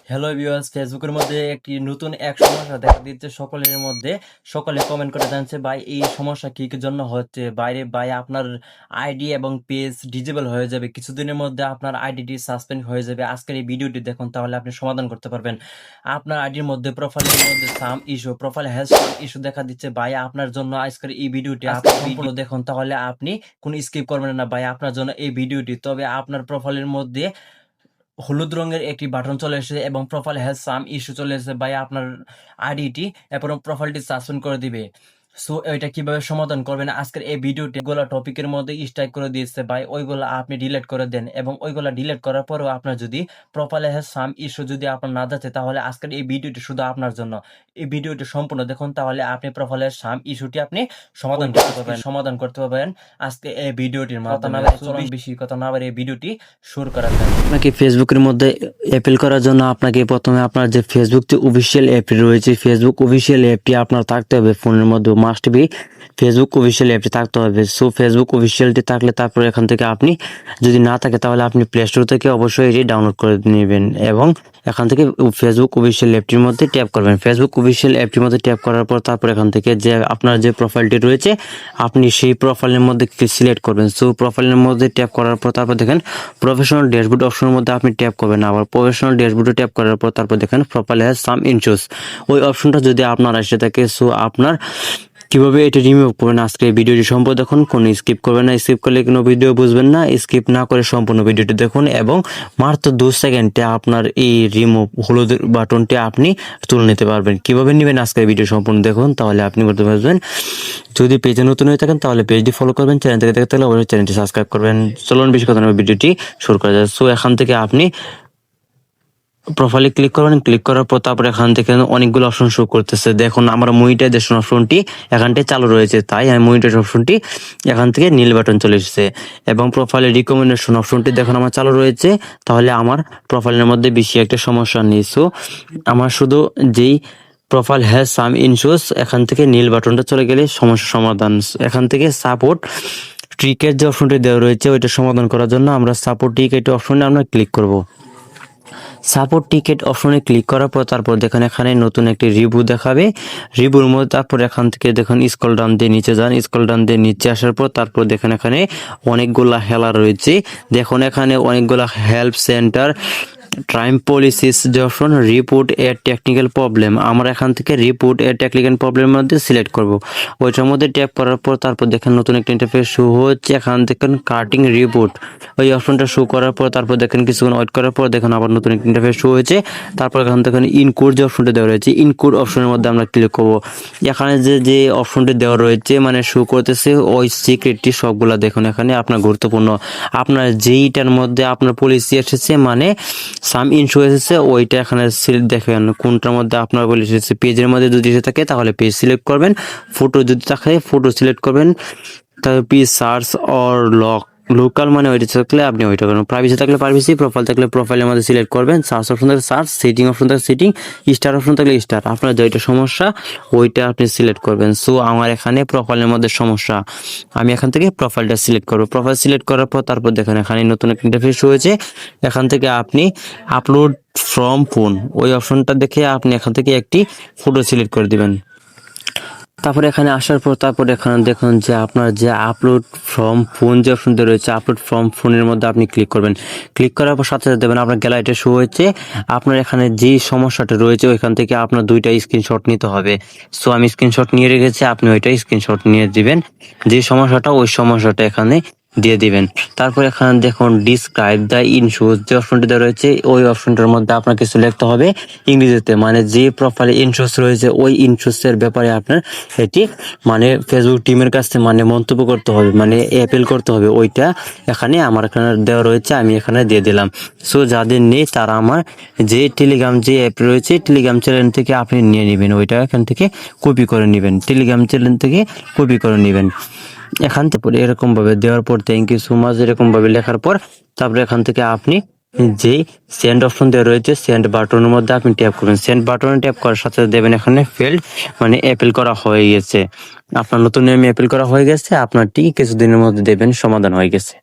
Hello viewers, ফেসবুকের মধ্যে একটি নতুন এক সমস্যা দেখা দিচ্ছে সকলের মধ্যে। সকলে কমেন্ট করে জানছে ভাই এই সমস্যা কি কি জন্য হচ্ছে। বাইরে ভাই আপনার আইডি এবং পেজ ডিজেবল হয়ে যাবে, কিছুদিনের মধ্যে আপনার আইডিটি সাসপেন্ড হয়ে যাবে। আজকের এই ভিডিওটি দেখুন, তাহলে আপনি সমাধান করতে পারবেন। আপনার আইডির মধ্যে প্রোফাইলের মধ্যে সাম issue, profile has some issue দেখা দিচ্ছে ভাই। আপনার জন্য আজকের এই ভিডিওটি আপনি সম্পূর্ণ দেখুন, তাহলে আপনি কোনো স্কিপ করবেন না ভাই। আপনার জন্য এই ভিডিওটি। তবে আপনার প্রোফাইলের মধ্যে হলুদ রঙের একটি বাটন চলে এসেছে এবং প্রোফাইল হ্যাজ সাম ইস্যু চলে এসেছে ভাই। আপনার আইডিটি এবং প্রোফাইলটি সাসপেন্ড করে দিবে। সো এটা কিভাবে সমাধান করবেন আজকের এই ভিডিওটি, ওইগুলা টপিকের মধ্যে স্ট্রাইক করে দিয়েছে ভাই, ওইগুলা আপনি ডিলিট করে দেন। এবং ওইগুলা ডিলিট করার পরেও আপনার যদি প্রোফাইলে হ্যাজ সাম ইস্যু যদি আপনার না যাচ্ছে, তাহলে আজকের এই ভিডিওটি শুধু আপনার জন্য। এই ভিডিওটি সম্পূর্ণ দেখুন, তাহলে আপনি প্রোফাইলের সাম ইস্যুটি আপনি সমাধান করতে পারবেন আজকে এই ভিডিওটির মাধ্যমে। বেশি কথা না বাড়িয়ে ভিডিওটি শুরু করা যাক। আপনাকে ফেসবুকের মধ্যে অ্যাপেল করার জন্য আপনাকে প্রথমে আপনার যে ফেসবুক যে অফিসিয়াল অ্যাপটি রয়েছে, ফেসবুক অফিসিয়াল অ্যাপটি আপনার থাকতে হবে ফোনের মধ্যে, মাস্ট বি ফেসবুক অফিসিয়াল অ্যাপটি থাকতে হবে। সো ফেসবুক অফিসিয়ালটি থাকলে তারপর এখান থেকে আপনি, যদি না থাকে তাহলে আপনি প্লে স্টোর থেকে অবশ্যই এটি ডাউনলোড করে নেবেন এবং এখান থেকে ফেসবুক অফিসিয়াল অ্যাপটির মধ্যে ট্যাপ করবেন। ফেসবুক অফিসিয়াল অ্যাপটির মধ্যে ট্যাপ করার পর তারপর এখান থেকে যে আপনার যে প্রোফাইলটি রয়েছে আপনি সেই প্রোফাইলের মধ্যে সিলেক্ট করবেন। সো প্রোফাইলের মধ্যে ট্যাপ করার পর তারপর দেখেন প্রফেশনাল ড্যাশবোর্ড অপশনের মধ্যে আপনি ট্যাপ করবেন। আবার প্রফেশনাল ড্যাশবোর্ডে ট্যাপ করার পর তারপর দেখেন প্রোফাইল হ্যাজ সাম ইস্যুস, ওই অপশনটা যদি আপনার আসে থাকে, সো আপনার কিভাবে এটা রিমুভ করবেন আজকে এই ভিডিওটি সম্পূর্ণ দেখুন। কোনো স্কিপ করবেন না, স্কিপ করলে কোনো ভিডিও বুঝবেন না। স্কিপ না করে সম্পূর্ণ ভিডিওটি দেখুন এবং মাত্র 2 সেকেন্ডে আপনার এই রিমুভ হলুদ বাটনটি আপনি তুলে নিতে পারবেন। কিভাবে নেবেন আজকের ভিডিও সম্পূর্ণ দেখুন, তাহলে আপনি করতে পারবেন। যদি পেজে নতুন হয়ে থাকেন তাহলে পেজটি ফলো করবেন, চ্যানেল থেকে দেখতে হলে অবশ্যই চ্যানেলটি সাবস্ক্রাইব করবেন। চলুন বেশি কথা নয়, ভিডিওটি শুরু করা যায়। সো এখান থেকে আপনি প্রোফাইলে ক্লিক করবেন। ক্লিক করার পর তারপর এখান থেকে অনেকগুলো অপশন শো করতেছে। দেখুন আমার মনিটাইজেশন অপশনটি এখানটায় চালু রয়েছে, তাই আমি মনিটাইজেশন অপশনটি এখান থেকে নীল বাটন চলে এসেছে এবং প্রোফাইলের রিকমেন্ডেশন অপশনটি দেখুন আমার চালু রয়েছে। তাহলে আমার প্রোফাইলের মধ্যে বেশি একটা সমস্যা নেই। সো আমার শুধু যেই প্রোফাইল হ্যাজ সাম ইস্যুস এখান থেকে নীল বাটনটা চলে গেলে সমস্যা সমাধান। এখান থেকে সাপোর্ট ট্রিকের যে অপশনটি দেওয়া রয়েছে ওইটা সমাধান করার জন্য আমরা সাপোর্ট টিকেট অপশনে আমরা ক্লিক করব। সাপোর্ট টিকেট অপশনে ক্লিক করার পর তারপর দেখেন এখানে নতুন একটি রিভিউ দেখাবে। রিভিউর মধ্যে তারপর এখান থেকে দেখুন স্ক্রল ডাউন দিয়ে নিচে যান। স্ক্রল ডাউন দিয়ে নিচে আসার পর তারপর দেখেন এখানে অনেকগুলা হেলা রয়েছে। দেখুন এখানে অনেকগুলা হেল্প সেন্টার টাইম পলিসিস যে অপশন রিপোর্ট এ টেকনিক্যাল প্রবলেম, আমরা এখান থেকে রিপোর্ট এ টেকনিক্যাল প্রবলেমের মধ্যে সিলেক্ট করব। ওইটার মধ্যে ট্যাপ করার পর তারপর দেখেন নতুন একটা ইন্টারফেস শো হচ্ছে। এখান থেকে কাটিং রিপোর্ট ওই অপশনটা শো করার পর তারপর দেখেন কিছুক্ষণ ওয়েট করার পর দেখেন আবার নতুন একটা ইন্টারফেস শো হয়েছে। তারপর এখান থেকে ইনকোড যে অপশনটা দেওয়া রয়েছে, ইনকোড অপশনের মধ্যে আমরা ক্লিক করব। এখানে যে অপশনটি দেওয়া রয়েছে মানে শো করতেছে ওই সিক্রেটটি সবগুলা দেখুন এখানে আপনার গুরুত্বপূর্ণ। আপনার যেইটার মধ্যে আপনার পলিসি এসেছে মানে সাম ইস্যু এসেছে ওইটা এখানে সিলেক্ট দেখেন কোনটার মধ্যে আপনার পলিসি এসেছে। পেজের মধ্যে যদি এসে থাকে তাহলে পেজ সিলেক্ট করবেন, ফটো যদি থাকে ফটো সিলেক্ট করবেন, তারপর পেজ সার্চ অর লোকাল মানে ওইটা থাকলে আপনি ওইটা করবেন, প্রাইভেসি থাকলে প্রাইভেসি, প্রোফাইল থাকলে প্রোফাইলের মধ্যে সিলেক্ট করবেন, সার্চ অপশন থাকলে সার্চ, সেটিং অপশন থাকলে সেটিং, স্টার অপশন থাকলে স্টার, আপনার যেটা সমস্যা ওইটা আপনি সিলেক্ট করবেন। সো আমার এখানে প্রোফাইলের মধ্যে সমস্যা, আমি এখান থেকে প্রোফাইলটা সিলেক্ট করবো। প্রোফাইল সিলেক্ট করার পর তারপর দেখেন এখানে নতুন একটা ইন্টারফেস হয়েছে। এখান থেকে আপনি আপলোড ফ্রম ফোন ওই অপশনটা দেখে আপনি এখান থেকে একটি ফটো সিলেক্ট করে দিবেন। তারপরে এখানে আসার পর তারপর এখানে দেখুন যে আপনার যে আপলোড ফ্রম ফোন যে অপশনটা রয়েছে, আপলোড ফ্রম ফোনের মধ্যে আপনি ক্লিক করবেন। ক্লিক করার পর সাথে সাথে দেবেন আপনার গ্যালারিটা শো হয়েছে। আপনার এখানে যে সমস্যাটা রয়েছে ওইখান থেকে আপনার 2টা স্ক্রিনশট নিতে হবে। সো আমি স্ক্রিনশট নিয়ে রেখেছি, আপনি ওইটা স্ক্রিনশট নিয়ে দিবেন, যে সমস্যাটা ওই সমস্যাটা এখানে দিয়ে দিবেন। তারপর এখানে দেখুন ডিসক্রাইব দ্য ইস্যুস যে অপশনটি দেওয়া রয়েছে ওই অপশনটার মধ্যে আপনাকে সিলেক্ট হবে ইংরেজিতে, মানে যে প্রোফাইলে ইস্যুস রয়েছে ওই ইস্যুসের ব্যাপারে আপনার এটি মানে ফেসবুক টিমের কাছে মানে মন্তব্য করতে হবে, মানে অ্যাপিল করতে হবে। ওইটা এখানে আমার এখানে দেওয়া রয়েছে, আমি এখানে দিয়ে দিলাম। সো যাদের নেই তারা আমার যে টেলিগ্রাম যে অ্যাপ রয়েছে টেলিগ্রাম চ্যানেল থেকে আপনি নিয়ে নেবেন, ওইটা এখান থেকে কপি করে নেবেন, টেলিগ্রাম চ্যানেল থেকে কপি করে নেবেন। এখান থেকে এরকম ভাবে দেওয়ার পর থ্যাংক ইউ সো মাচ এরকম ভাবে লেখার পর তারপরে এখান থেকে আপনি যে সেন্ড অপশন দেওয়া রয়েছে সেন্ড বাটনের মধ্যে আপনি ট্যাপ করবেন। সেন্ড বাটনে ট্যাপ করার সাথে দেবেন এখানে ফেল্ড মানে অ্যাপিল করা হয়ে গেছে, আপনার নতুন নিয়মে অ্যাপিল করা হয়ে গেছে, আপনারটি কিছুদিনের মধ্যে দেবেন সমাধান হয়ে গেছে।